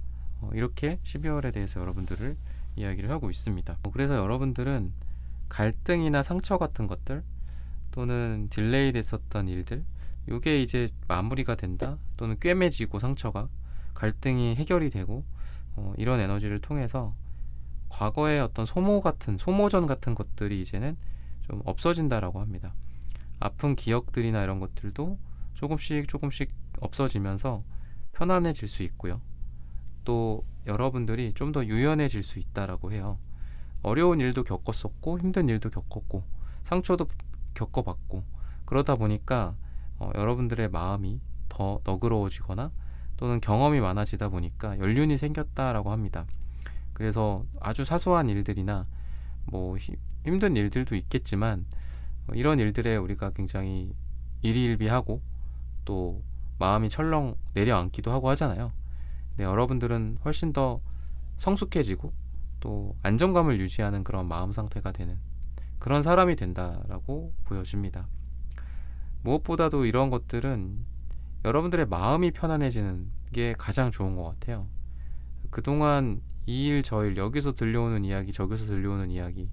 이렇게 12월에 대해서 여러분들을 이야기를 하고 있습니다. 그래서 여러분들은 갈등이나 상처 같은 것들 또는 딜레이 됐었던 일들 이게 이제 마무리가 된다 또는 꿰매지고 상처가 갈등이 해결이 되고 이런 에너지를 통해서 과거의 어떤 소모전 같은 것들이 이제는 좀 없어진다라고 합니다. 아픈 기억들이나 이런 것들도 조금씩 없어지면서 편안해질 수 있고요. 또 여러분들이 좀 더 유연해질 수 있다라고 해요. 어려운 일도 겪었었고 힘든 일도 겪었고 상처도 겪어봤고 그러다 보니까 여러분들의 마음이 더 너그러워지거나 또는 경험이 많아지다 보니까 연륜이 생겼다라고 합니다. 그래서 아주 사소한 일들이나 뭐 힘든 일들도 있겠지만 이런 일들에 우리가 굉장히 일희일비하고 또 마음이 철렁 내려앉기도 하고 하잖아요. 근데 여러분들은 훨씬 더 성숙해지고 또 안정감을 유지하는 그런 마음 상태가 되는 그런 사람이 된다라고 보여집니다. 무엇보다도 이런 것들은 여러분들의 마음이 편안해지는 게 가장 좋은 것 같아요. 그동안 이 일 저 일, 여기서 들려오는 이야기 저기서 들려오는 이야기,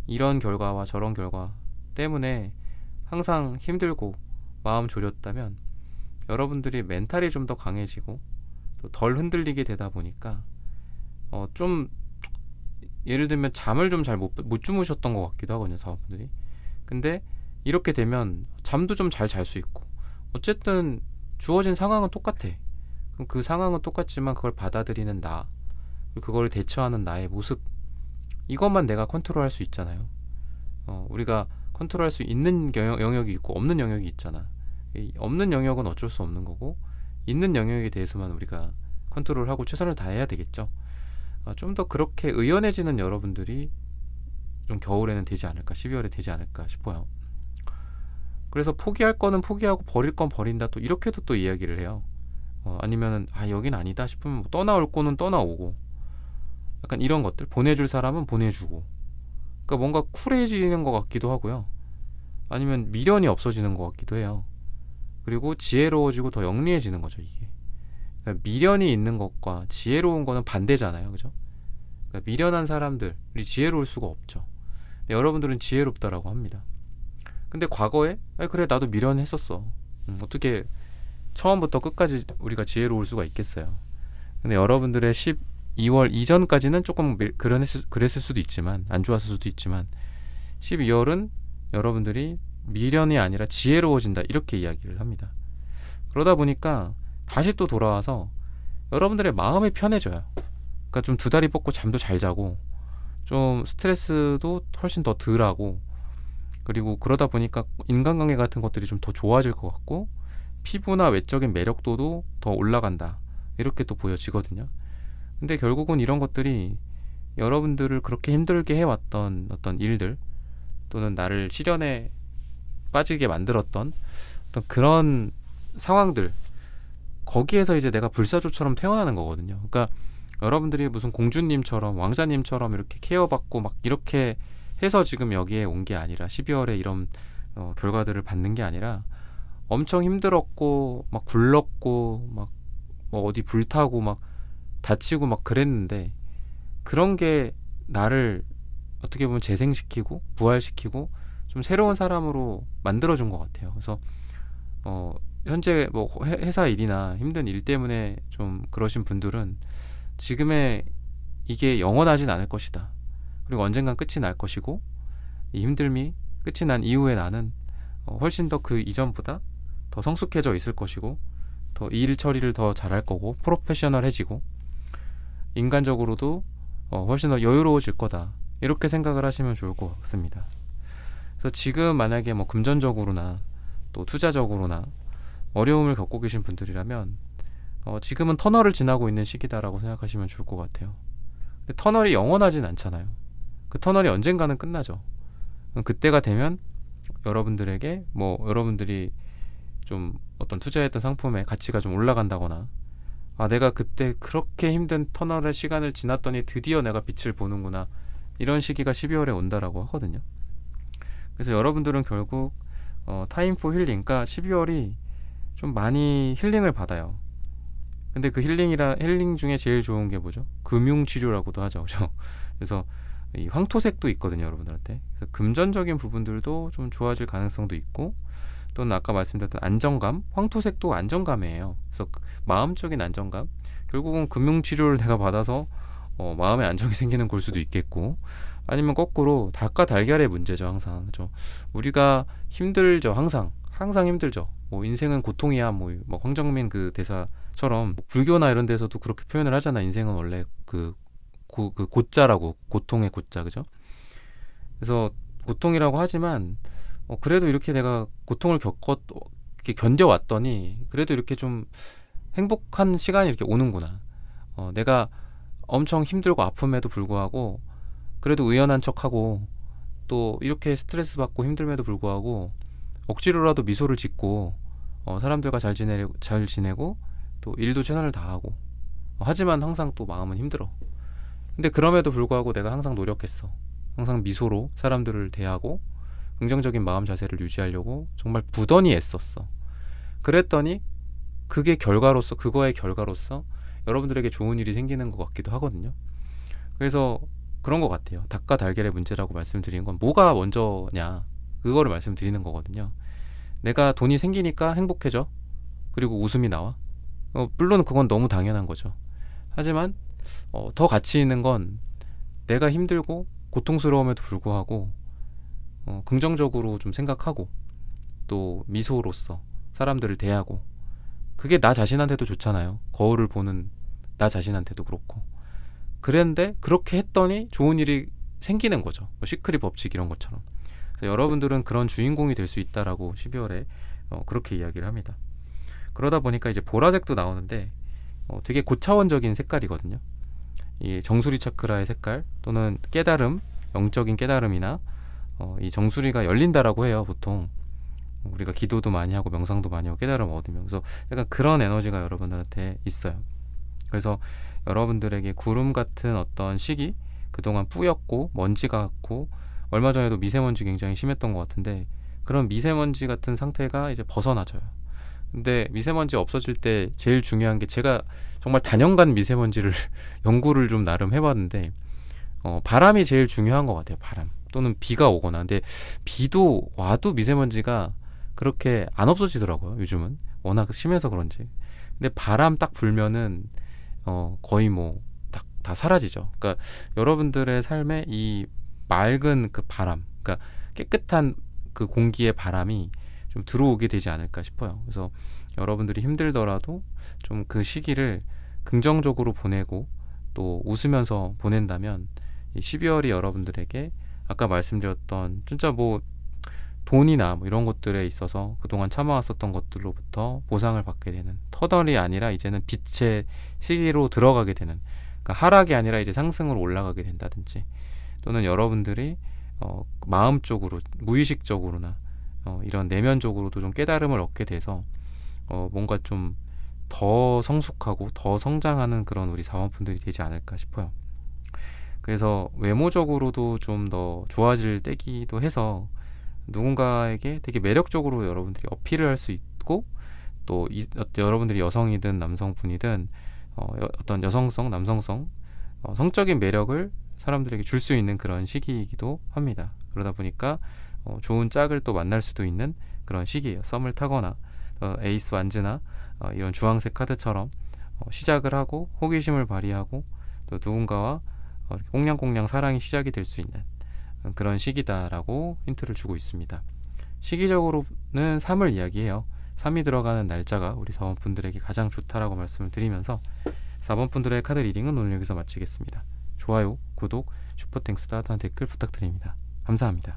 이런 결과와 저런 결과 때문에 항상 힘들고 마음 졸였다면 여러분들이 멘탈이 좀 더 강해지고 또 덜 흔들리게 되다 보니까 좀 예를 들면 잠을 좀 잘 못 주무셨던 것 같기도 하거든요, 사업분들이. 근데 이렇게 되면 잠도 좀 잘 잘 수 있고, 어쨌든 주어진 상황은 똑같아. 그럼 그 상황은 똑같지만 그걸 받아들이는 나, 그리고 그걸 대처하는 나의 모습, 이것만 내가 컨트롤할 수 있잖아요. 우리가 컨트롤할 수 있는 영역이 있고 없는 영역이 있잖아. 이 없는 영역은 어쩔 수 없는 거고, 있는 영역에 대해서만 우리가 컨트롤하고 최선을 다해야 되겠죠. 좀 더 그렇게 의연해지는 여러분들이 좀 겨울에는 되지 않을까, 12월에 되지 않을까 싶어요. 그래서 포기할 거는 포기하고 버릴 건 버린다, 또 이렇게도 또 이야기를 해요. 아니면은 여긴 아니다 싶으면 뭐 떠나올 거는 떠나오고, 약간 이런 것들, 보내줄 사람은 보내주고, 그러니까 뭔가 쿨해지는 것 같기도 하고요. 아니면 미련이 없어지는 것 같기도 해요. 그리고 지혜로워지고 더 영리해지는 거죠, 이게. 그러니까 미련이 있는 것과 지혜로운 거는 반대잖아요, 그죠? 그러니까 미련한 사람들이 지혜로울 수가 없죠. 근데 여러분들은 지혜롭다라고 합니다. 근데 과거에 그래 나도 미련했었어. 어떻게 처음부터 끝까지 우리가 지혜로울 수가 있겠어요. 근데 여러분들의 12월 이전까지는 조금 그랬을 수도 있지만, 안 좋았을 수도 있지만, 12월은 여러분들이 미련이 아니라 지혜로워진다, 이렇게 이야기를 합니다. 그러다 보니까 다시 또 돌아와서 여러분들의 마음이 편해져요. 그러니까 좀 두 다리 뻗고 잠도 잘 자고, 좀 스트레스도 훨씬 더 덜하고, 그리고 그러다 보니까 인간관계 같은 것들이 좀 더 좋아질 것 같고, 피부나 외적인 매력도도 더 올라간다, 이렇게 또 보여지거든요. 근데 결국은 이런 것들이 여러분들을 그렇게 힘들게 해왔던 어떤 일들, 또는 나를 시련에 빠지게 만들었던 어떤 그런 상황들, 거기에서 이제 내가 불사조처럼 태어나는 거거든요. 그러니까 여러분들이 무슨 공주님처럼 왕자님처럼 이렇게 케어받고 막 이렇게 해서 지금 여기에 온 게 아니라, 12월에 이런 결과들을 받는 게 아니라, 엄청 힘들었고 막 굴렀고 막 뭐 어디 불타고 막 다치고 막 그랬는데, 그런 게 나를 어떻게 보면 재생시키고 부활시키고 좀 새로운 사람으로 만들어준 것 같아요. 그래서 현재 뭐 회사 일이나 힘든 일 때문에 좀 그러신 분들은 지금의 이게 영원하진 않을 것이다, 그리고 언젠간 끝이 날 것이고, 이 힘듦이 끝이 난 이후에 나는 훨씬 더 그 이전보다 더 성숙해져 있을 것이고, 더 일 처리를 더 잘할 거고, 프로페셔널해지고, 인간적으로도 훨씬 더 여유로워질 거다, 이렇게 생각을 하시면 좋을 것 같습니다. 그래서 지금 만약에 뭐 금전적으로나 또 투자적으로나 어려움을 겪고 계신 분들이라면 지금은 터널을 지나고 있는 시기다라고 생각하시면 좋을 것 같아요. 근데 터널이 영원하진 않잖아요. 그 터널이 언젠가는 끝나죠. 그때가 되면 여러분들에게 뭐 여러분들이 좀 어떤 투자했던 상품의 가치가 좀 올라간다거나, 내가 그때 그렇게 힘든 터널의 시간을 지났더니 드디어 내가 빛을 보는구나, 이런 시기가 12월에 온다라고 하거든요. 그래서 여러분들은 결국 타임 포 힐링, 그러니까 12월이 좀 많이 힐링을 받아요. 근데 그 힐링 중에 제일 좋은 게 뭐죠? 금융치료라고도 하죠, 그죠? 그래서 이 황토색도 있거든요, 여러분들한테. 그래서 금전적인 부분들도 좀 좋아질 가능성도 있고, 또는 아까 말씀드렸던 안정감, 황토색도 안정감이에요. 그래서 마음적인 안정감, 결국은 금융치료를 내가 받아서 마음의 안정이 생기는 걸 수도 있겠고, 아니면 거꾸로 닭과 달걀의 문제죠, 항상. 그죠? 우리가 힘들죠, 항상 힘들죠. 뭐 인생은 고통이야, 뭐 황정민 그 대사처럼 불교나 이런 데서도 그렇게 표현을 하잖아. 인생은 원래 그 고자라고, 고통의 고자, 그죠? 그래서 고통이라고 하지만 그래도 이렇게 내가 고통을 이렇게 견뎌왔더니 그래도 이렇게 좀 행복한 시간이 이렇게 오는구나. 내가 엄청 힘들고 아픔에도 불구하고 그래도 의연한 척하고, 또 이렇게 스트레스 받고 힘듦에도 불구하고 억지로라도 미소를 짓고 사람들과 잘 지내고 또 일도 최선을 다하고, 하지만 항상 또 마음은 힘들어. 근데 그럼에도 불구하고 내가 항상 노력했어. 항상 미소로 사람들을 대하고 긍정적인 마음 자세를 유지하려고 정말 부단히 애썼어. 그랬더니 그거의 결과로서 여러분들에게 좋은 일이 생기는 것 같기도 하거든요. 그래서 그런 것 같아요. 닭과 달걀의 문제라고 말씀드리는 건 뭐가 먼저냐, 그거를 말씀드리는 거거든요. 내가 돈이 생기니까 행복해져. 그리고 웃음이 나와. 물론 그건 너무 당연한 거죠. 하지만 더 가치 있는 건 내가 힘들고 고통스러움에도 불구하고 긍정적으로 좀 생각하고 또 미소로써 사람들을 대하고, 그게 나 자신한테도 좋잖아요. 거울을 보는 나 자신한테도 그렇고. 그런데 그렇게 했더니 좋은 일이 생기는 거죠. 시크릿 법칙 이런 것처럼. 그래서 여러분들은 그런 주인공이 될 수 있다라고 12월에 그렇게 이야기를 합니다. 그러다 보니까 이제 보라색도 나오는데 되게 고차원적인 색깔이거든요. 이 정수리 차크라의 색깔 또는 깨달음, 영적인 깨달음이나 이 정수리가 열린다라고 해요. 보통 우리가 기도도 많이 하고 명상도 많이 하고 깨달음 얻으면, 그래서 약간 그런 에너지가 여러분들한테 있어요. 그래서 여러분들에게 구름 같은 어떤 시기, 그동안 뿌옇고 먼지 같고 얼마 전에도 미세먼지 굉장히 심했던 것 같은데, 그런 미세먼지 같은 상태가 이제 벗어나져요. 근데 미세먼지 없어질 때 제일 중요한 게, 제가 정말 단연간 미세먼지를 연구를 좀 나름 해봤는데 바람이 제일 중요한 것 같아요. 바람 또는 비가 오거나. 근데 비도 와도 미세먼지가 그렇게 안 없어지더라고요. 요즘은 워낙 심해서 그런지. 근데 바람 딱 불면은 거의 뭐 다 사라지죠. 그러니까 여러분들의 삶에 이 맑은 그 바람, 그러니까 깨끗한 그 공기의 바람이 좀 들어오게 되지 않을까 싶어요. 그래서 여러분들이 힘들더라도 좀 그 시기를 긍정적으로 보내고 또 웃으면서 보낸다면 이 12월이 여러분들에게 아까 말씀드렸던 진짜 뭐 돈이나 뭐 이런 것들에 있어서 그동안 참아왔었던 것들로부터 보상을 받게 되는, 터널이 아니라 이제는 빛의 시기로 들어가게 되는, 그러니까 하락이 아니라 이제 상승으로 올라가게 된다든지, 또는 여러분들이 마음적으로 무의식적으로나 이런 내면적으로도 좀 깨달음을 얻게 돼서 뭔가 좀 더 성숙하고 더 성장하는 그런 우리 사원분들이 되지 않을까 싶어요. 그래서 외모적으로도 좀 더 좋아질 때기도 해서 누군가에게 되게 매력적으로 여러분들이 어필을 할 수 있고, 또 여러분들이 여성이든 남성분이든 어떤 여성성, 남성성, 성적인 매력을 사람들에게 줄 수 있는 그런 시기이기도 합니다. 그러다 보니까 좋은 짝을 또 만날 수도 있는 그런 시기예요. 썸을 타거나 에이스 완즈나 이런 주황색 카드처럼 시작을 하고 호기심을 발휘하고 또 누군가와 꽁냥꽁냥 사랑이 시작이 될 수 있는 그런 시기다라고 힌트를 주고 있습니다. 시기적으로는 3을 이야기해요. 3이 들어가는 날짜가 우리 4번 분들에게 가장 좋다라고 말씀을 드리면서 4번 분들의 카드 리딩은 오늘 여기서 마치겠습니다. 좋아요, 구독, 슈퍼땡스 따뜻한 댓글 부탁드립니다. 감사합니다.